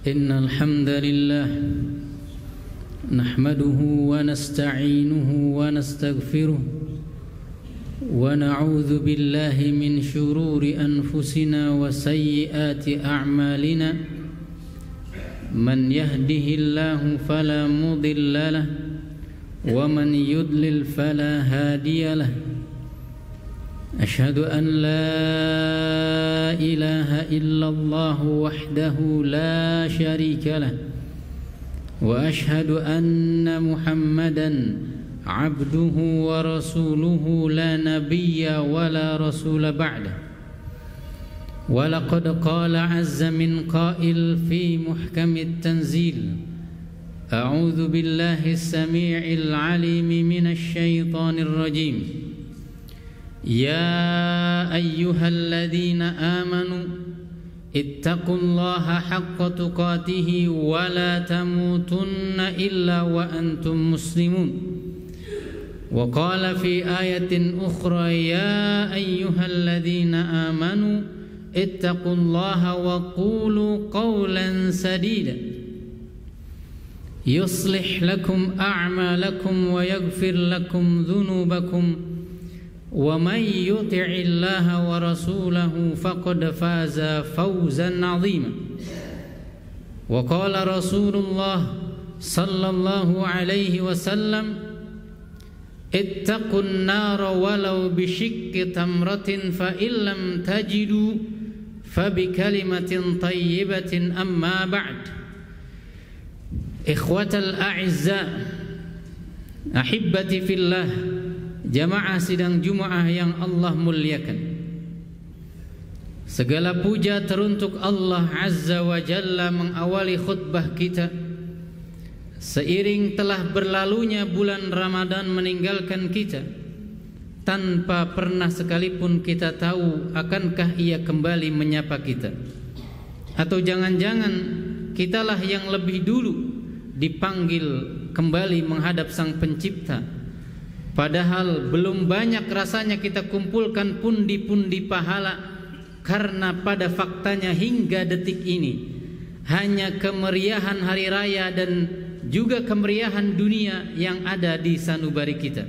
إن الحمد لله نحمده ونستعينه ونستغفره ونعوذ بالله من شرور أنفسنا وسيئات أعمالنا من يهده الله فلا مضل له ومن يضلل فلا هادي له أشهد أن لا إله إلا الله وحده لا شريك له وأشهد أن محمدا عبده ورسوله لا نبي ولا رسول بعده ولقد قال عز من قائل في محكم التنزيل أعوذ بالله السميع العليم من الشيطان الرجيم يا أيها الذين آمنوا اتقوا الله حق تقاته ولا تموتن إلا وأنتم مسلمون وقال في آية أخرى يا أيها الذين آمنوا اتقوا الله وقولوا قولا سديدا يصلح لكم أعمالكم ويغفر لكم ذنوبكم ومن يطع الله ورسوله فقد فاز فوزا عظيما وقال رسول الله صلى الله عليه وسلم اتقوا النار ولو بشق تمرة فإن لم تجدوا فبكلمة طيبة أما بعد إخوة الأعزاء أحبتي في الله jamaah sidang Jumaah yang Allah muliakan. Segala puja teruntuk Allah Azza wa Jalla mengawali khutbah kita. Seiring telah berlalunya bulan Ramadan meninggalkan kita, tanpa pernah sekalipun kita tahu akankah ia kembali menyapa kita, atau jangan-jangan kitalah yang lebih dulu dipanggil kembali menghadap Sang Pencipta. Padahal belum banyak rasanya kita kumpulkan pundi-pundi pahala, karena pada faktanya hingga detik ini hanya kemeriahan hari raya dan juga kemeriahan dunia yang ada di sanubari kita.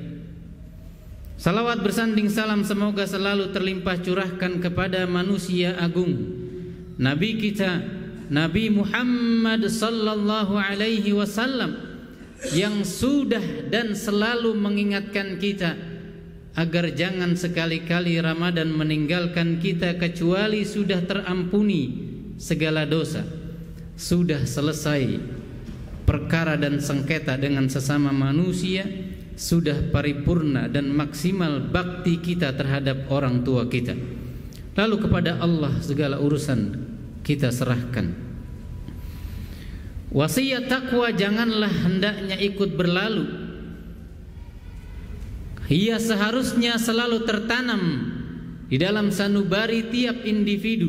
Salawat bersanding salam semoga selalu terlimpah curahkan kepada manusia agung, Nabi kita, Nabi Muhammad sallallahu alaihi wasallam, yang sudah dan selalu mengingatkan kita agar jangan sekali-kali Ramadan meninggalkan kita kecuali sudah terampuni segala dosa, sudah selesai perkara dan sengketa dengan sesama manusia, sudah paripurna dan maksimal bakti kita terhadap orang tua kita, lalu kepada Allah segala urusan kita serahkan. Wasiat takwa janganlah hendaknya ikut berlalu. Ia seharusnya selalu tertanam di dalam sanubari tiap individu,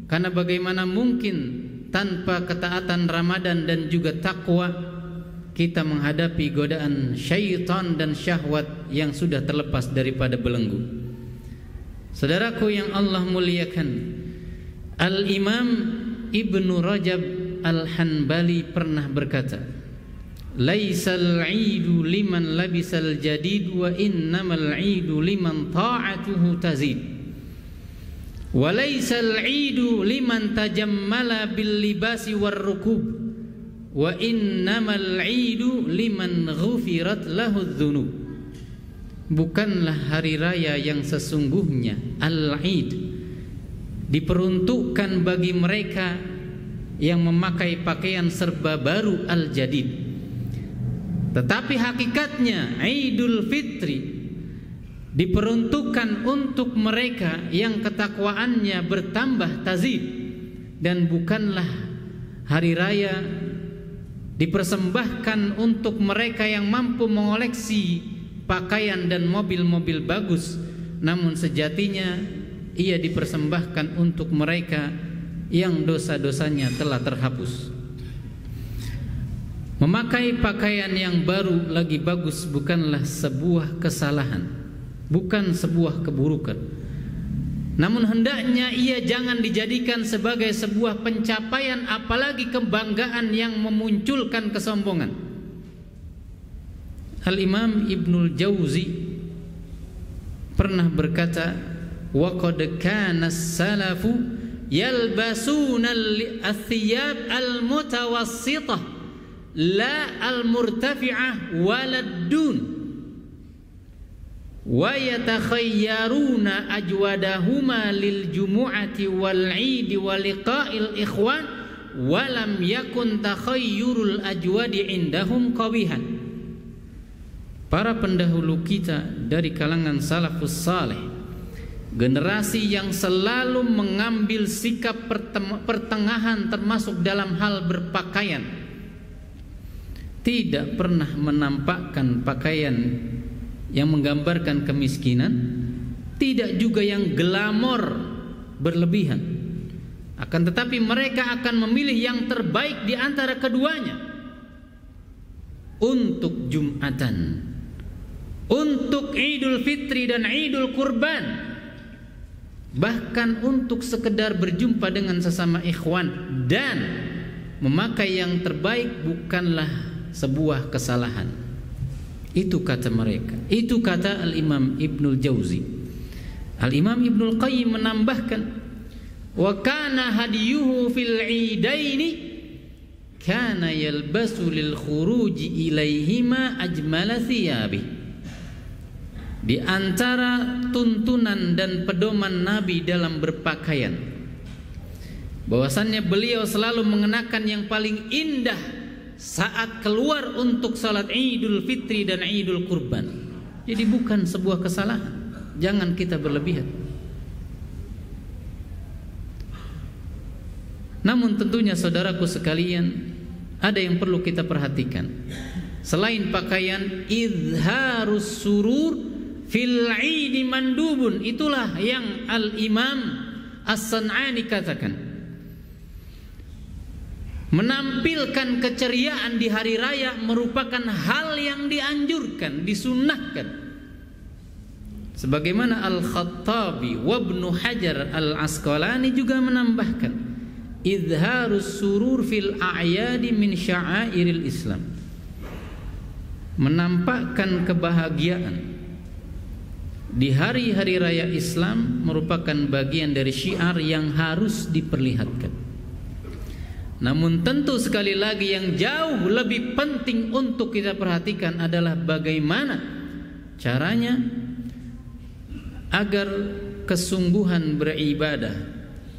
karena bagaimana mungkin tanpa ketaatan Ramadan dan juga takwa kita menghadapi godaan syaitan dan syahwat yang sudah terlepas daripada belenggu. Saudaraku yang Allah muliakan, Al-Imam Ibnu Rajab Al-Hanbali pernah berkata, laisal 'idu liman labisal jadid wa innamal 'idu liman ta'atuhu tazid wa laisal 'idu liman tajammala bil libasi war rukub wa innamal 'idu liman ghufirat lahu dzunub. Bukanlah hari raya yang sesungguhnya al-'id diperuntukkan bagi mereka yang memakai pakaian serba baru al-jadid, tetapi hakikatnya Idul Fitri diperuntukkan untuk mereka yang ketakwaannya bertambah tazid, dan bukanlah hari raya dipersembahkan untuk mereka yang mampu mengoleksi pakaian dan mobil-mobil bagus, namun sejatinya ia dipersembahkan untuk mereka yang dosa-dosanya telah terhapus. Memakai pakaian yang baru lagi bagus bukanlah sebuah kesalahan, bukan sebuah keburukan. Namun hendaknya ia jangan dijadikan sebagai sebuah pencapaian, apalagi kebanggaan yang memunculkan kesombongan. Al-Imam Ibnul Jauzi pernah berkata, wa qad kana as-salafu yalbasuna al-thiyab al-mutawassithah la al-murtafi'ah walad-dun wa yatakhayyaruna ajwadahuma lil jumu'ati wal 'idi wa liqa'il ikhwan wa lam yakun takhayyurul ajwadi indahum qabihan. Para pendahulu kita dari kalangan salafus saleh, generasi yang selalu mengambil sikap pertengahan termasuk dalam hal berpakaian, tidak pernah menampakkan pakaian yang menggambarkan kemiskinan, tidak juga yang glamor berlebihan. Akan tetapi mereka akan memilih yang terbaik di antara keduanya. Untuk Jumatan, untuk Idul Fitri dan Idul Kurban, bahkan untuk sekedar berjumpa dengan sesama ikhwan dan memakai yang terbaik bukanlah sebuah kesalahan. Itu kata mereka. Itu kata Al-Imam Ibnul Jauzi. Al-Imam Ibnul Qayyim menambahkan, wa kana hadiyuhu fil 'idaini kana yalbasu lil khuruji ilaihima ajmala thiyabi. Di antara tuntunan dan pedoman Nabi dalam berpakaian, bahwasannya beliau selalu mengenakan yang paling indah saat keluar untuk salat Idul Fitri dan Idul Kurban. Jadi bukan sebuah kesalahan. Jangan kita berlebihan. Namun tentunya saudaraku sekalian, ada yang perlu kita perhatikan. Selain pakaian, izharus surur fil 'idi mandubun. Itulah yang Al-Imam As-San'ani katakan. Menampilkan keceriaan di hari raya merupakan hal yang dianjurkan, disunnahkan. Sebagaimana Al-Khattabi wa Ibnu Hajar Al-Asqalani juga menambahkan, izharus surur fil a'yadi min sya'airil Islam. Menampakkan kebahagiaan di hari-hari raya Islam merupakan bagian dari syiar yang harus diperlihatkan. Namun tentu sekali lagi yang jauh lebih penting untuk kita perhatikan adalah bagaimana caranya agar kesungguhan beribadah,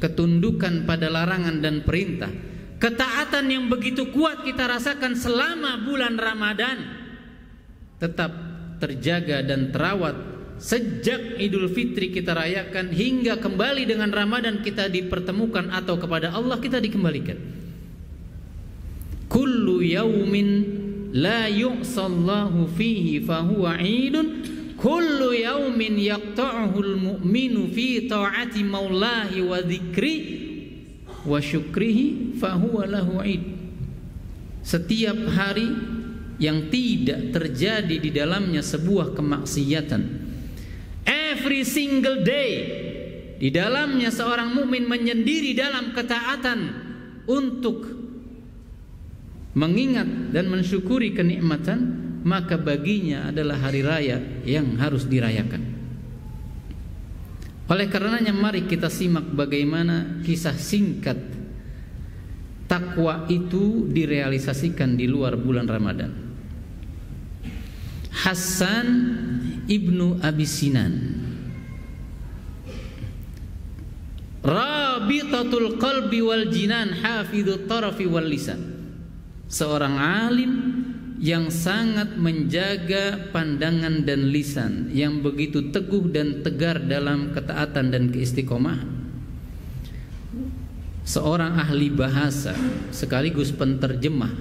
ketundukan pada larangan dan perintah, ketaatan yang begitu kuat kita rasakan selama bulan Ramadan tetap terjaga dan terawat sejak Idul Fitri kita rayakan hingga kembali dengan Ramadan kita dipertemukan atau kepada Allah kita dikembalikan. Kullu yaumin la yu'sallahu fihi fahuwa 'idun, kullu yaumin yaqta'uhul mu'minu fi ta'ati maulahi wa dzikri wa syukrihi fahuwa lahu 'id. Setiap hari yang tidak terjadi di dalamnya sebuah kemaksiatan, every single day di dalamnya seorang mukmin menyendiri dalam ketaatan untuk mengingat dan mensyukuri kenikmatan, maka baginya adalah hari raya yang harus dirayakan. Oleh karenanya mari kita simak bagaimana kisah singkat takwa itu direalisasikan di luar bulan Ramadan. Hasan ibnu Abi Sinan, Rabitatul qalbi wal jinan, hafidhut tarafi wal lisan. Seorang alim yang sangat menjaga pandangan dan lisan, yang begitu teguh dan tegar dalam ketaatan dan keistiqomahan. Seorang ahli bahasa sekaligus penterjemah,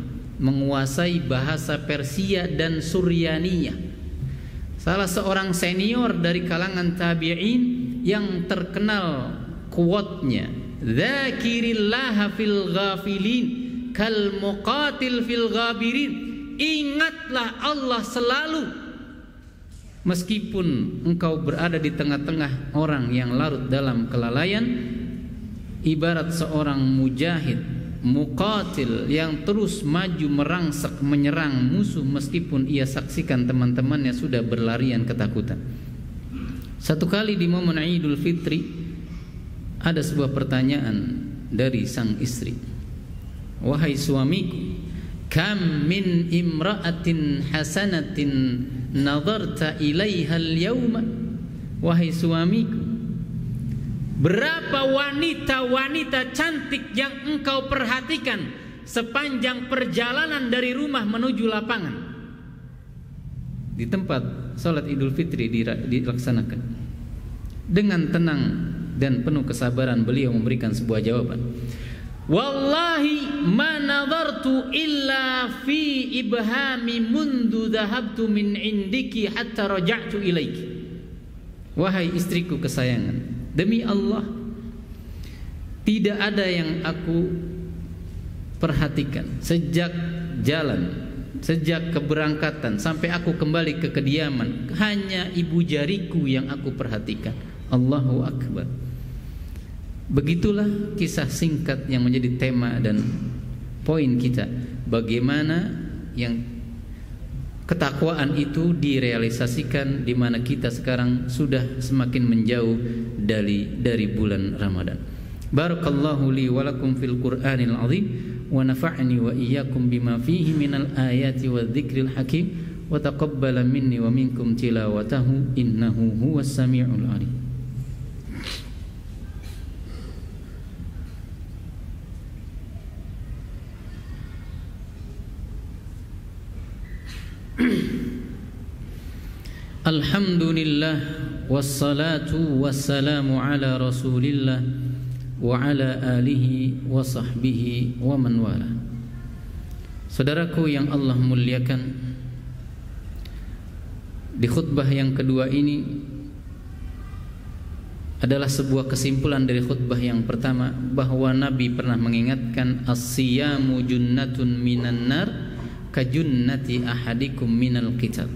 menguasai bahasa Persia dan Suryaniyah. Salah seorang senior dari kalangan tabi'in yang terkenal quote-nya, "Dzakirillaha fil ghafilin kal muqatil fil ghabirin." Ingatlah Allah selalu meskipun engkau berada di tengah-tengah orang yang larut dalam kelalaian, ibarat seorang mujahid muqatil yang terus maju merangsak menyerang musuh meskipun ia saksikan teman-temannya sudah berlarian ketakutan. Satu kali di momen Idul Fitri ada sebuah pertanyaan dari sang istri. Wahai suamiku, kam min imra'atin hasanatin nadarta ilaiha al-yawma. Wahai suamiku, berapa wanita-wanita cantik yang engkau perhatikan sepanjang perjalanan dari rumah menuju lapangan. Di tempat salat Idul Fitri dilaksanakan. Dengan tenang dan penuh kesabaran beliau memberikan sebuah jawaban. Wallahi ma nadartu illa fi ibhami mundu dhahabtu min indiki hatta raja'tu ilaiki. Wahai istriku kesayangan, demi Allah, tidak ada yang aku perhatikan sejak jalan, sejak keberangkatan sampai aku kembali ke kediaman, hanya ibu jariku yang aku perhatikan. Allahu Akbar. Begitulah kisah singkat yang menjadi tema dan poin kita. Bagaimana yang ketakwaan itu direalisasikan di mana kita sekarang sudah semakin menjauh dari bulan Ramadan. Barakallahu li wa lakum fil Qur'anil azim wa nafa'ni wa iyyakum bima fihi minal ayati wadh-dhikril hakim wa taqabbala minni wa minkum tilawatahu innahu huwas samiul alim. Alhamdulillah wassalatu wassalamu ala Rasulillah wa ala alihi wa sahbihi wa man wala. Saudaraku yang Allah muliakan, di khutbah yang kedua ini adalah sebuah kesimpulan dari khutbah yang pertama, bahwa Nabi pernah mengingatkan as-siyamu junnatun minan nar kajunnati ahadikum minal qital.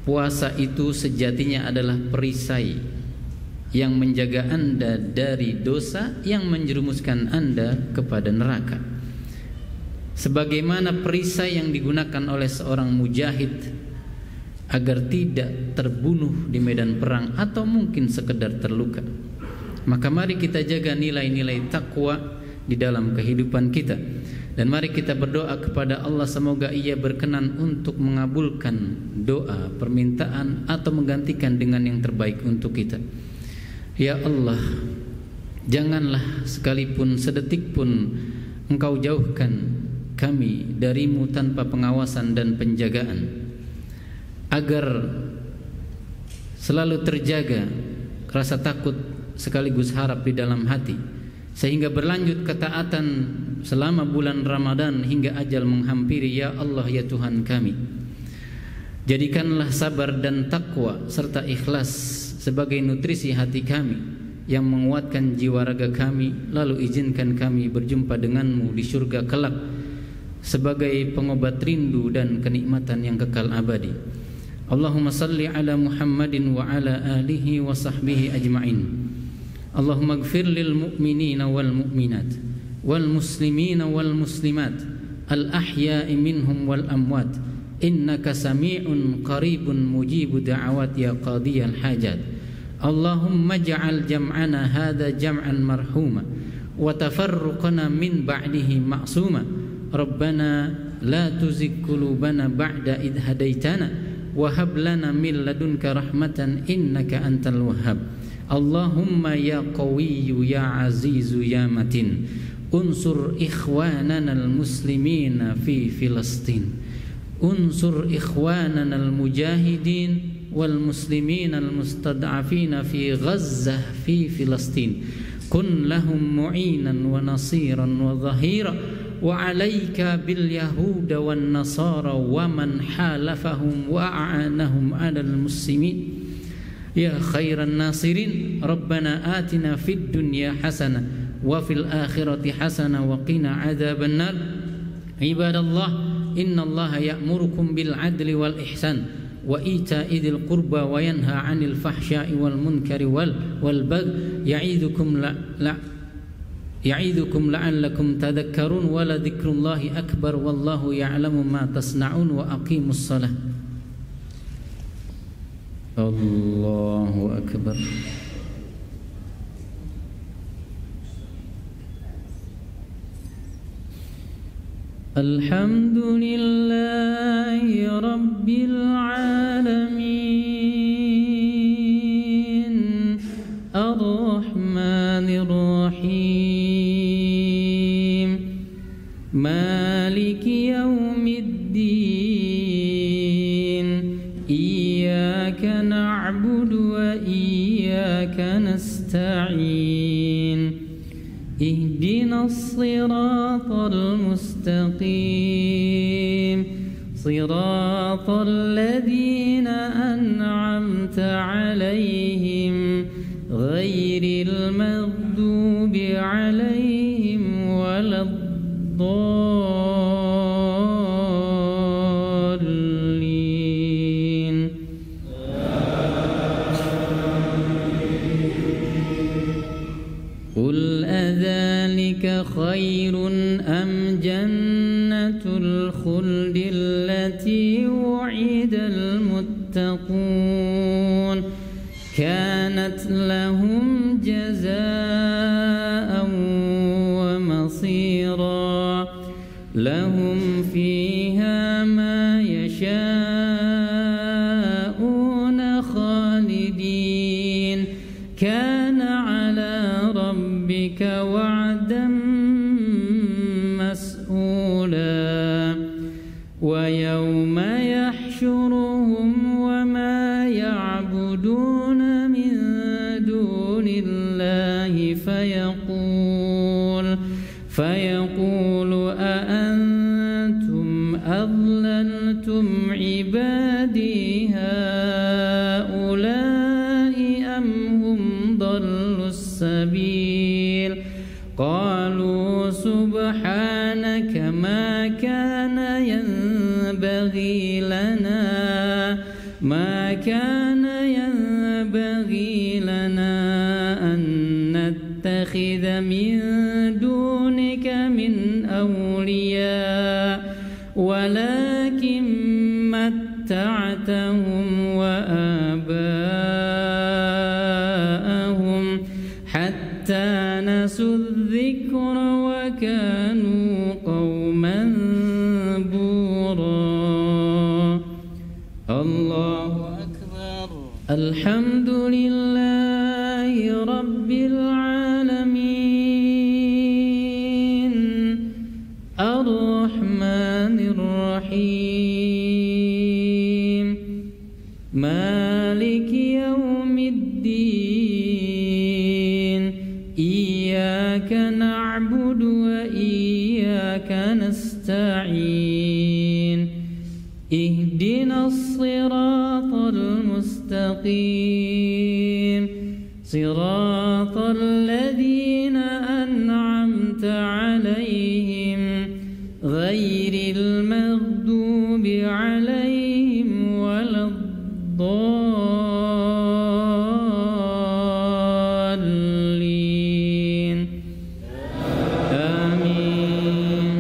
Puasa itu sejatinya adalah perisai yang menjaga Anda dari dosa yang menjerumuskan Anda kepada neraka. Sebagaimana perisai yang digunakan oleh seorang mujahid agar tidak terbunuh di medan perang atau mungkin sekedar terluka. Maka mari kita jaga nilai-nilai takwa di dalam kehidupan kita. Dan mari kita berdoa kepada Allah semoga Ia berkenan untuk mengabulkan doa, permintaan atau menggantikan dengan yang terbaik untuk kita. Ya Allah, janganlah sekalipun sedetik pun Engkau jauhkan kami darimu tanpa pengawasan dan penjagaan, agar selalu terjaga rasa takut sekaligus harap di dalam hati, sehingga berlanjut ketaatan selama bulan Ramadan hingga ajal menghampiri. Ya Allah, ya Tuhan kami, jadikanlah sabar dan takwa serta ikhlas sebagai nutrisi hati kami yang menguatkan jiwa raga kami. Lalu izinkan kami berjumpa denganmu di surga kelak sebagai pengobat rindu dan kenikmatan yang kekal abadi. Allahumma salli ala Muhammadin wa ala alihi wa sahbihi ajma'in. Allahumma ighfir lil mu'minina wal mu'minat wal muslimina wal muslimat al ahya'i minhum wal amwat innaka sami'un qaribun mujibu da'awat ya qadiyal hajat. Allahumma ja'al jam'ana hadha jam'an marhuma wa tafarruqana min ba'dihi ma'suma. Rabbana la tuzigh qulubana ba'da idh hadaitana wa hab lana min ladunka rahmatan innaka antal wahhab. Allahumma ya qawiyyu ya azizu ya matin unsur ikhwanana al-muslimina fi Filastin, unsur ikhwanana al-mujahidin wal muslimina al-mustad'afina fi Gazzah fi Filastin. Kun lahum mu'inan wa nasiran wa dhahira wa alayka bil yahuda wan nasara wa man halafahum wa a'anahum 'alal muslimin. Ya khairan nasirin, Rabbana atina fid dunya hasanah wa fil akhirati hasanah wa qina adzaban nar. Ibadallah, innallaha ya'murukum bil adli wal ihsan وإيتاء ذي القربى وينهى عن الفحشاء والمنكر والبغي يعظكم لعلكم تذكرون ولذكر الله أكبر والله يعلم ما تصنعون وأقيموا الصلاة. الله أكبر. الحمد لله رب العالمين الرحمن الرحيم مالك يوم الدين إياك نعبد وإياك نستعين اهدنا الصراط المستقيم صراط الذين أنعمت عليهم غير المغضوب عليهم ولا الضالين. قل أذلك خير أم جنة الخلد التي وعد المتقون كانت لهم جزاء ومصيرا لهم فيها ما يشاءون خالدين كان على ربك وعدا مسئولا. ويوم يحشرهم وما يعبدون من دون الله فيقول أأنتم أضللتم عبادي هؤلاء أم هم ضلوا السبيل قالوا سبحانك ما كان ينبغي لنا أن نتخذ من دونك من أولياء ولكن متعتهم وآباءهم حتى نسوا الذكر وكانوا قوما بورا. الله أكبر. الحمد لله رب العالمين الرحمن الرحيم مالك يوم الدين إياك نعبد وإياك نستعين اهدنا الصراط المستقيم صراط الذين أنعمت عليهم غير المغضوب عليهم ولا الضالين. آمين.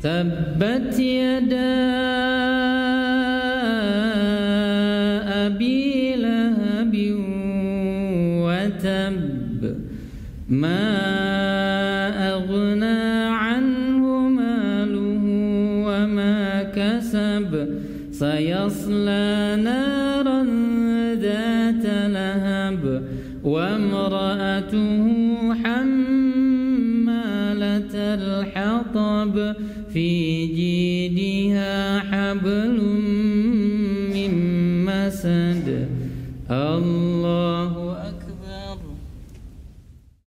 تبت يدا أبي لهب وتب ما أغنى عنه ماله وما كسب سيصلى نارا ذات لهب وامرأته حمالة الحطب في جيدها حبل من مسد. الله